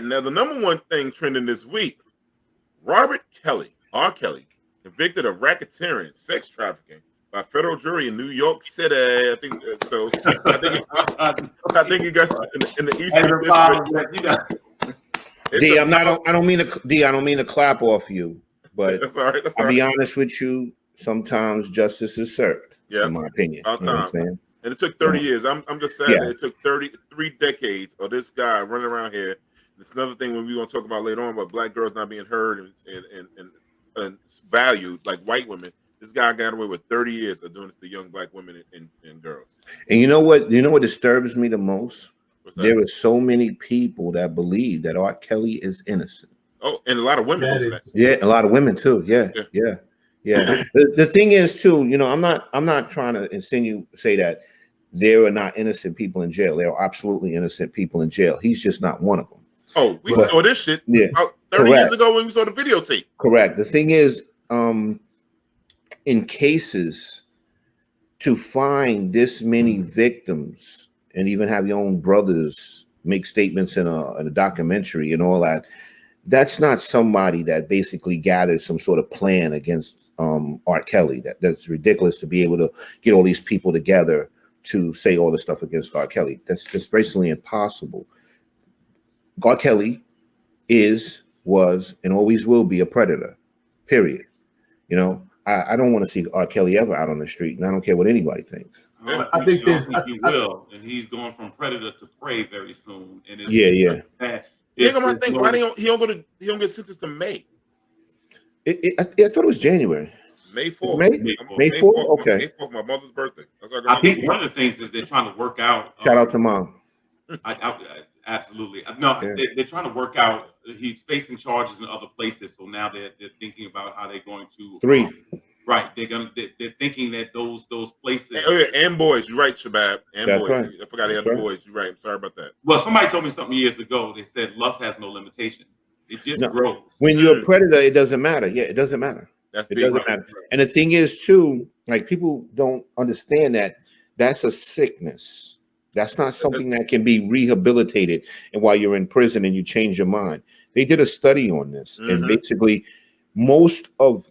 now the number one thing trending this week: Robert Kelly, R. Kelly, convicted of racketeering, sex trafficking by federal jury in New York City. I think so. I think he got in the Eastern District. D, I don't mean to clap off you, but that's all right. I'll be honest with you. Sometimes justice is served. Yeah, in my opinion. All time. You know what I'm saying? And it took 30 years. I'm just sad that it took 33 decades of this guy running around here. It's another thing when we're going to talk about later on about black girls not being heard and valued like white women. This guy got away with 30 years of doing this to young black women and girls. And you know what disturbs me the most? There are so many people that believe that R. Kelly is innocent. Oh, and a lot of women. Yeah, a lot of women too. Yeah. The thing is too, I'm not trying to say that there are not innocent people in jail. There are absolutely innocent people in jail. He's just not one of them. Oh, we saw this shit about 30 years ago when we saw the videotape. Correct. The thing is, in cases to find this many victims and even have your own brothers make statements in a documentary and all that, that's not somebody that basically gathered some sort of plan against R. Kelly. That's ridiculous to be able to get all these people together to say all this stuff against R. Kelly. That's just basically impossible. R. Kelly was, and always will be a predator, period. I don't want to see R. Kelly ever out on the street, and I don't care what anybody thinks. I think he will, and he's going from predator to prey very soon. And it's Think of my thing. Why he don't get sentenced to May? I thought it was January. May 4th. May 4th? Okay. May 4th, my mother's birthday. I think one of the things is they're trying to work out. Shout out to mom. Absolutely. No, they're trying to work out. He's facing charges in other places, so now they're thinking about how they're going to 3. Right, they're thinking that those places and boys. You're right, Shabab. And That's boys. right. I forgot the other boys. You're right. I'm sorry about that. Well, somebody told me something years ago. They said lust has no limitation. It just grows. When you're a predator, it doesn't matter. Yeah, it doesn't matter. It doesn't matter. And the thing is, too, like people don't understand that that's a sickness. That's not something that can be rehabilitated. And while you're in prison and you change your mind, they did a study on this, and basically, most of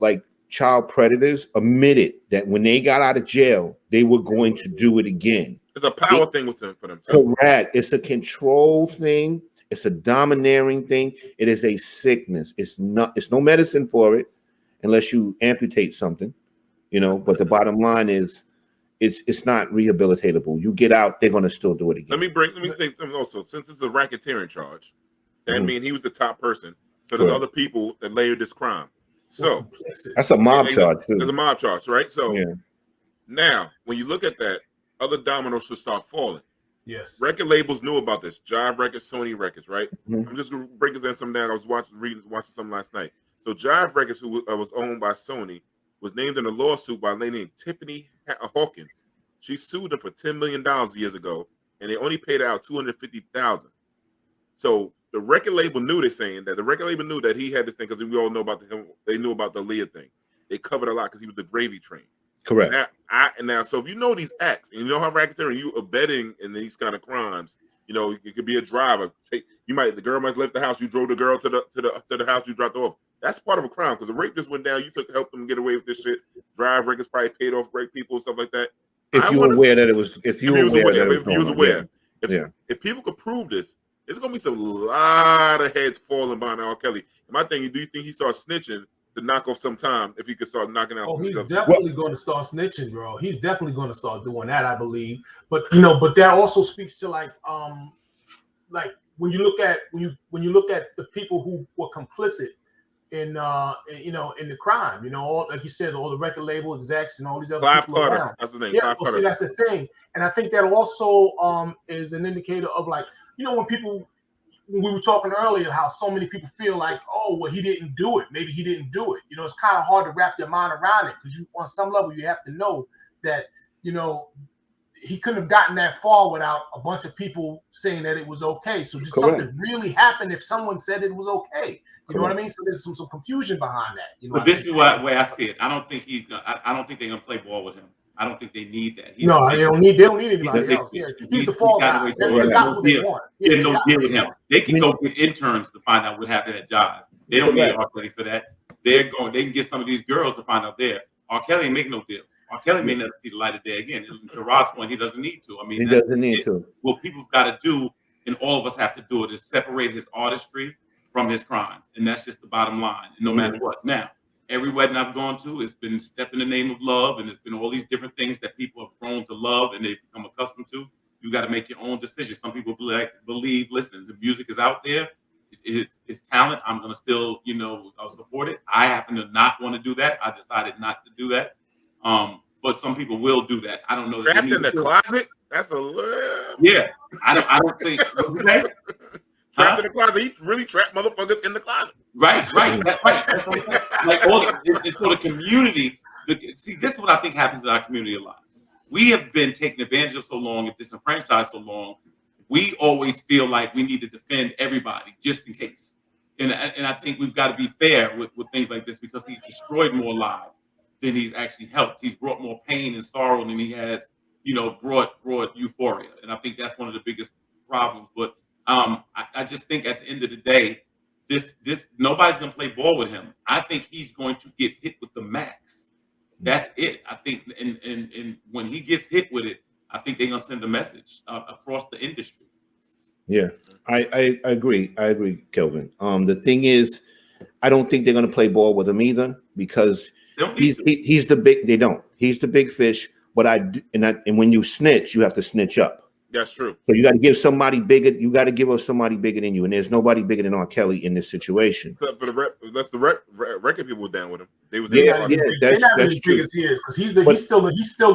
child predators admitted that when they got out of jail, they were going to do it again. It's a power thing with them for them. Correct. It's a control thing. It's a domineering thing. It is a sickness. It's no medicine for it unless you amputate something, but the bottom line is it's not rehabilitatable. You get out, they're going to still do it again. Let me say something also. Since it's a racketeering charge, that means he was the top person. So there's other people that layered this crime. So that's a mob charge too. There's a mob charge, right? So now when you look at that, other dominoes should start falling. Yes. Record labels knew about this. Jive Records, Sony Records, right? I'm just gonna break this down some down. I was watching something last night. So Jive Records, who was owned by Sony, was named in a lawsuit by a lady named Tiffany Hawkins. She sued them for $10 million years ago, and they only paid out $250,000. So the record label knew the record label knew that he had this thing because we all know about they knew about the Aaliyah thing. They covered a lot because he was the gravy train. Correct. Now, so if you know these acts and you know how racketeering, you abetting in these kind of crimes, it could be a driver. The girl might have left the house. You drove the girl to the house. You dropped her off. That's part of a crime because the rape just went down. You helped them get away with this shit. Drive records probably paid off rape people, stuff like that. If you were aware that it was, if you was aware, if people could prove this, there's gonna be a lot of heads falling behind R. Kelly. My thing, do you think he starts snitching to knock off some time if he could start knocking out? Oh, he's definitely going to start snitching, bro. He's definitely going to start doing that, I believe. But but that also speaks to when you look at the people who were complicit in the crime, all, like you said, all the record label execs and all these other Clive people Carter. around. That's the name. Yeah, see, that's the thing, and I think that also is an indicator of when we were talking earlier, how so many people feel like, oh, well, he didn't do it. Maybe he didn't do it. It's kind of hard to wrap your mind around it because on some level you have to know that he couldn't have gotten that far without a bunch of people saying that it was okay. So did something really happen if someone said it was okay? You know what I mean? So there's some confusion behind that. But this is where I see it. I don't think they're gonna play ball with him. I don't think they need that. No, they don't need anybody big else. fish. Yeah, he's the fall guy. They got what they want. They Yeah, have no deal with him. They can I mean, go get interns to find out what happened at Jive. They don't need R. Kelly for that. They can get some of these girls to find out there. R. Kelly ain't make no deal. R. Kelly may never see the light of day again. And to Rod's point, he doesn't need to. I mean, he doesn't need to. What people have got to do, and all of us have to do it, is separate his artistry from his crime. And that's just the bottom line. And no matter what. Now, every wedding I've gone to, it's been Step in the Name of Love, and it's been all these different things that people have grown to love and they've become accustomed to. You got to make your own decision. Some people believe, listen, the music is out there. It's talent. I'm going to still, I'll support it. I happen to not want to do that. I decided not to do that. But some people will do that. I don't know. Trapped in the closet? That's a little... Yeah. I don't think... Trapped in the closet. He really trapped motherfuckers in the closet. Right. That's right. That's what I'm saying. Like, it's for the community. See, this is what I think happens in our community a lot. We have been taken advantage of so long and disenfranchised so long. We always feel like we need to defend everybody just in case. And I think we've got to be fair with things like this, because he's destroyed more lives than he's actually helped. He's brought more pain and sorrow than he has, brought euphoria. And I think that's one of the biggest problems. But I just think at the end of the day, this nobody's gonna play ball with him. I think he's going to get hit with the max. That's it. I think, and when he gets hit with it, I think they're gonna send a message across the industry. Yeah, I agree. I agree, Kelvin. The thing is, I don't think they're gonna play ball with him either, because he's the big. They don't. He's the big fish. But and when you snitch, you have to snitch up. That's true. So you got to give somebody bigger. You got to give us somebody bigger than you, and there's nobody bigger than R. Kelly in this situation. Except for the record people down with him. They was That's true. As he is, because he's still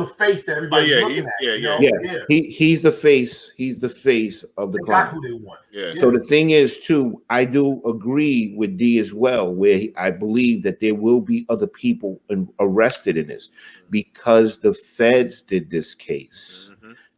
the face that everybody's looking at. He's the face. He's the face of the crime. Who they want. Yeah. So the thing is, too, I do agree with D as well, where I believe that there will be other people arrested in this, because the feds did this case.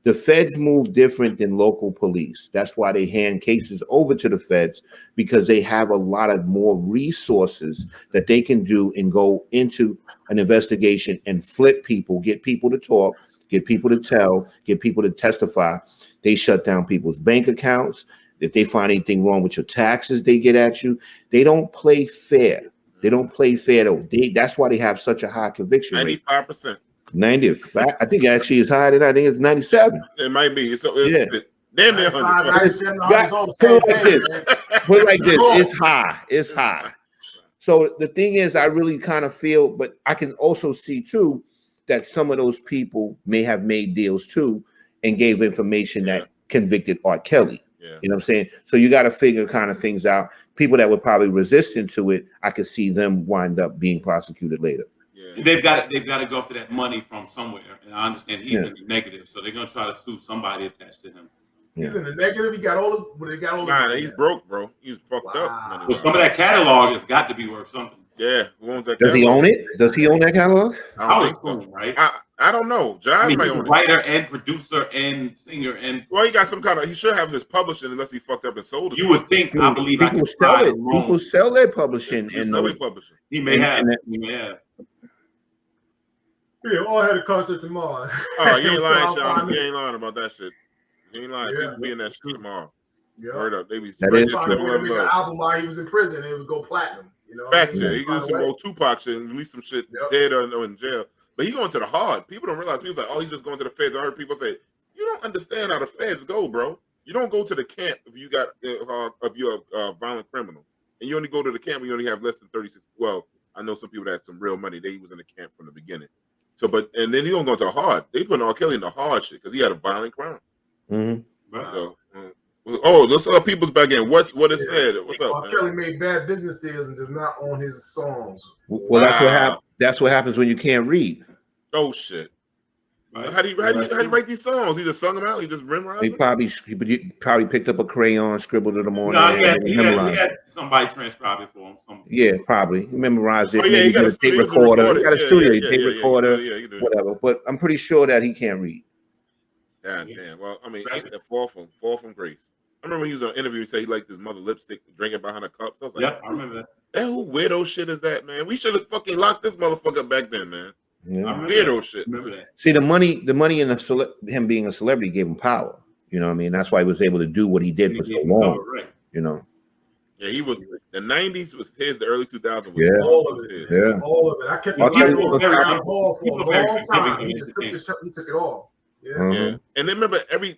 The feds move different than local police. That's why they hand cases over to the feds, because they have a lot of more resources that they can do and go into an investigation and flip people, get people to talk, get people to tell, get people to testify. They shut down people's bank accounts. If they find anything wrong with your taxes, they get at you. They don't play fair. They don't play fair though. That's why they have such a high conviction rate. 95%. 95. I think actually it's higher than I think it's 97. It might be. So yeah. Damn near 100. 97, Put it like this. It's high. It's high. So the thing is, I really kind of feel, but I can also see too that some of those people may have made deals too and gave information that convicted R. Kelly. Yeah. You know what I'm saying? So you got to figure kind of things out. People that were probably resistant to it, I could see them wind up being prosecuted later. Yeah. They've got to go for that money from somewhere, and I understand he's in the negative, so they're gonna try to sue somebody attached to him. Yeah. He's in the negative. He got all the. Nah, he's broke, bro. He's fucked up. Well, some of that catalog has got to be worth something. Yeah, who owns that? Does he own it? Does he own that catalog? I don't think so. Right? I don't know. Jive he's might a own writer and producer and singer, and well, he got some kind of. He should have his publishing, unless he fucked up and sold it. You would think. I believe people sell it. People sell their publishing and publishing. He may have. He may have. Yeah, all had a concert tomorrow. Oh, you ain't lying, Sean. You ain't lying about that shit. You ain't lying. People be in that shit tomorrow. Yeah. Word up. They be an album while he was in prison. It would go platinum. You know. Fact, yeah. He did some old Tupac shit and released some shit dead or in jail. But he going to the hard. People don't realize. People like, oh, he's just going to the feds. I heard people say, you don't understand how the feds go, bro. You don't go to the camp if you got if you're a violent criminal, and you only go to the camp when you only have less than 36. Well, I know some people that had some real money. They was in the camp from the beginning. So, and then he don't go to hard. They put R. Kelly in the hard shit because he had a violent crime. Mm-hmm. So, let's people's back in. What it said? What's up? R. Kelly made bad business deals and does not own his songs. Well, that's what happens. That's what happens when you can't read. Oh shit! Right. How do you write these songs? He just sung them out. He just memorized. He probably picked up a crayon, scribbled it on. No, he had somebody transcribe it for him. Yeah, probably he memorized it. Oh, yeah, he got a tape recorder. He got a studio tape recorder, whatever. But I'm pretty sure that he can't read. Damn. Well, I mean, fall from grace. I remember when he was on an interview. He said he liked his mother lipstick drinking behind a cup. So I was like, I remember that. Who weirdo shit is that, man? We should have fucking locked this motherfucker back then, man. Yeah. I remember Weirdo that. shit. Remember that. See, the money in him being a celebrity gave him power. You know what I mean? That's why he was able to do what he did He for so gave long. cover, right. You know? Yeah, he was. The '90s was his. The early 2000s was Yeah. All of was it, his. man. Yeah. All of it. I kept R. it light Kelly on was- Simon Hall for a people very long forgiving time. of He just took entertainment. he took it all. Yeah. Uh-huh. Yeah, and then remember every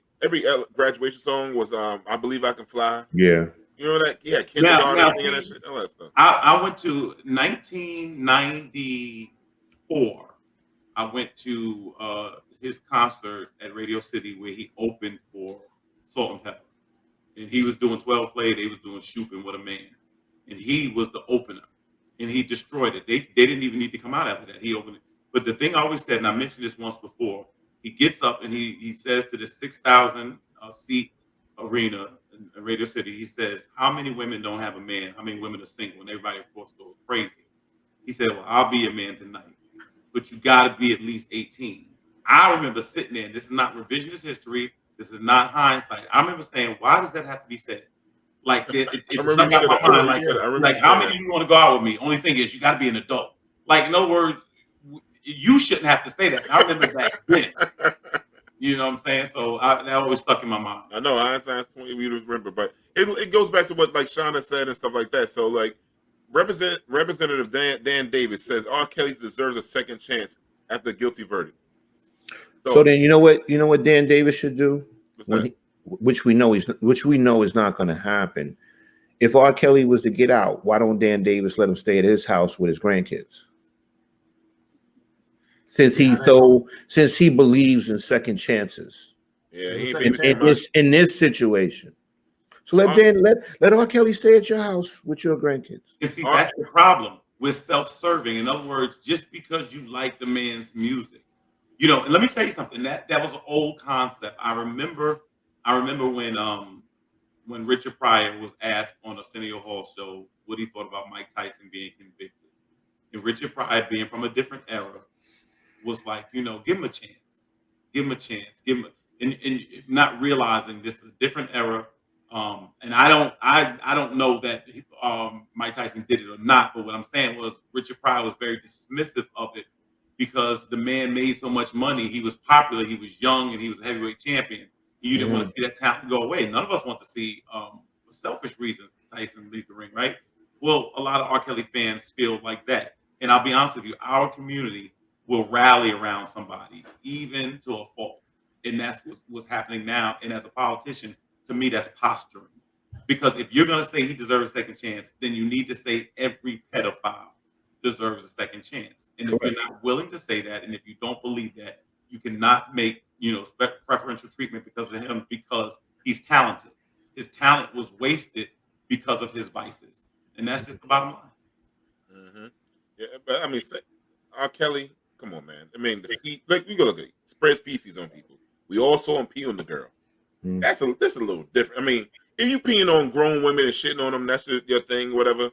graduation song was "I Believe I Can Fly." Yeah. You know that? Yeah, kindergarten now singing that see, shit, all that stuff. I went to 1994. I went to his concert at Radio City where he opened for Salt and Pepper. And he was doing 12 play, they was doing Shoop and What a Man. And he was the opener. And he destroyed it. They didn't even need to come out after that. He opened it. But the thing I always said, and I mentioned this once before, he gets up and he says to the 6,000 seat arena in Radio City, he says, how many women don't have a man? How many women are single? And everybody, of course, goes crazy. He said, well, I'll be a man tonight, but you got to be at least 18. I remember sitting there, and this is not revisionist history. This is not hindsight. I remember saying, why does that have to be said? Like, it's I remember stuck out you my said that. I remember mind. you said that. I remember Like, you how saying many of you want to go out with me? Only thing is, you got to be an adult. Like, in other words, you shouldn't have to say that. I remember back then. You know what I'm saying? So that always stuck in my mind. I know hindsight's 20 we don't remember, but it goes back to what like Shauna said and stuff like that. So like Representative Dan Davis says R. Kelly deserves a second chance after the guilty verdict. So then you know what Dan Davis should do? what's When that? which we know is not going to happen. If R. Kelly was to get out, why don't Dan Davis let him stay at his house with his grandkids? Since he believes in second chances Yeah, he ain't In- been in this situation. So let R. Kelly stay at your house with your grandkids. And see, that's the problem with self-serving. In other words, just because you like the man's music, you know. And let me tell you something. That was an old concept. I remember when Richard Pryor was asked on Arsenio Hall show what he thought about Mike Tyson being convicted, and Richard Pryor, being from a different era, was like, you know, give him a chance, and not realizing this is a different era. And I don't know that Mike Tyson did it or not, but what I'm saying was Richard Pryor was very dismissive of it because the man made so much money. He was popular, he was young, and he was a heavyweight champion. You didn't want to see that talent go away. None of us want to see, for selfish reasons, Tyson leave the ring, right? Well, a lot of R. Kelly fans feel like that. And I'll be honest with you, our community will rally around somebody, even to a fault. And that's what's happening now. And as a politician, to me, that's posturing. Because if you're going to say he deserves a second chance, then you need to say every pedophile deserves a second chance. And if you're not willing to say that, and if you don't believe that, you cannot make, you know, preferential treatment because of him, because he's talented. His talent was wasted because of his vices. And that's just the bottom line. Mm-hmm. Yeah, but I mean, R. Kelly, come on, man. I mean, like we go look at spreads feces on people. We all saw him pee on the girl. That's a little different. I mean, if you peeing on grown women and shitting on them, that's your thing, whatever.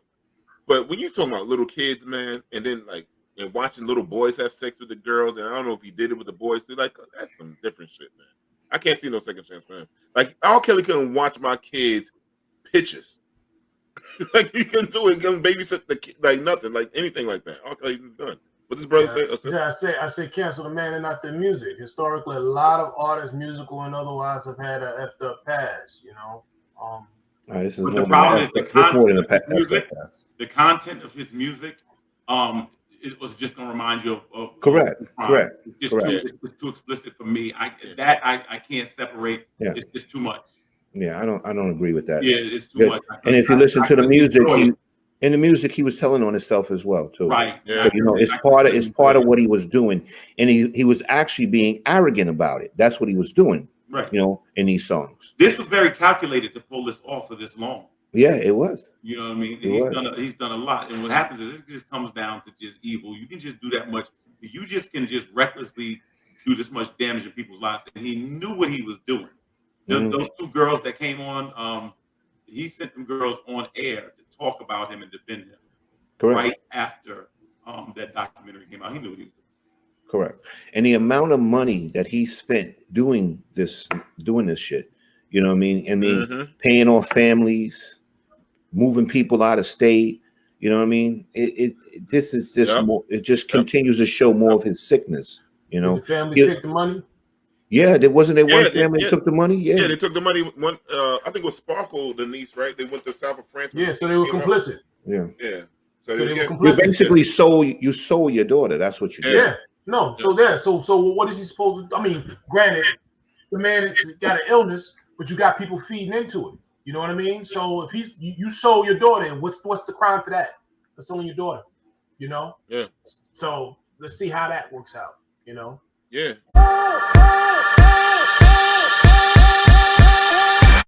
But when you talking about little kids, man, and then like and watching little boys have sex with the girls, and I don't know if he did it with the boys too, like that's some different shit, man. I can't see no second chance for him. Like R. Kelly couldn't watch my kids' pictures. Like you can do it, can babysit the kid, like nothing, like anything like that. R. Kelly's done. But this brother said, I say cancel the man and not their music. Historically, a lot of artists, musical and otherwise, have had a effed up past. You know. But the problem is the content of his music. The content of his music, it was just going to remind you of correct. It's too explicit for me. I can't separate. Yeah. It's just too much. Yeah, I don't agree with that. Yeah, it's too much. And if you listen to the music, he was telling on himself as well too. Right. So you know, it's part of what he was doing, and he was actually being arrogant about it. That's what he was doing. Right. You know, in these songs. This was very calculated to pull this off for this long. Yeah, it was. You know what I mean? And he's done a lot. And what happens is it just comes down to just evil. You can just do that much. You just can just recklessly do this much damage in people's lives. And he knew what he was doing. Those two girls that came on, he sent them girls on air to talk about him and defend him. Correct. Right after that documentary came out. He knew what he was doing. Correct. And the amount of money that he spent doing this shit, you know what I mean? Paying off families, moving people out of state, You know what I mean? This is just Yep. more. It just continues to show more of his sickness. You know. Did the family Yeah. take the money? Yeah, there wasn't there one Yeah, family that took the money. Yeah, Yeah, they took the money. One, I think it was Sparkle, the niece, right? They went to south of France. when Yeah, the so they niece were came out. complicit. yeah. Yeah, So they were You complicit. basically sold your daughter. That's what you did. Yeah. No. So there. So what is he supposed to? I mean, granted, the man has got an illness, but you got people feeding into it. You know what I mean? So if you sold your daughter, and what's the crime for that? For selling your daughter. You know? Yeah. So let's see how that works out. You know? Yeah.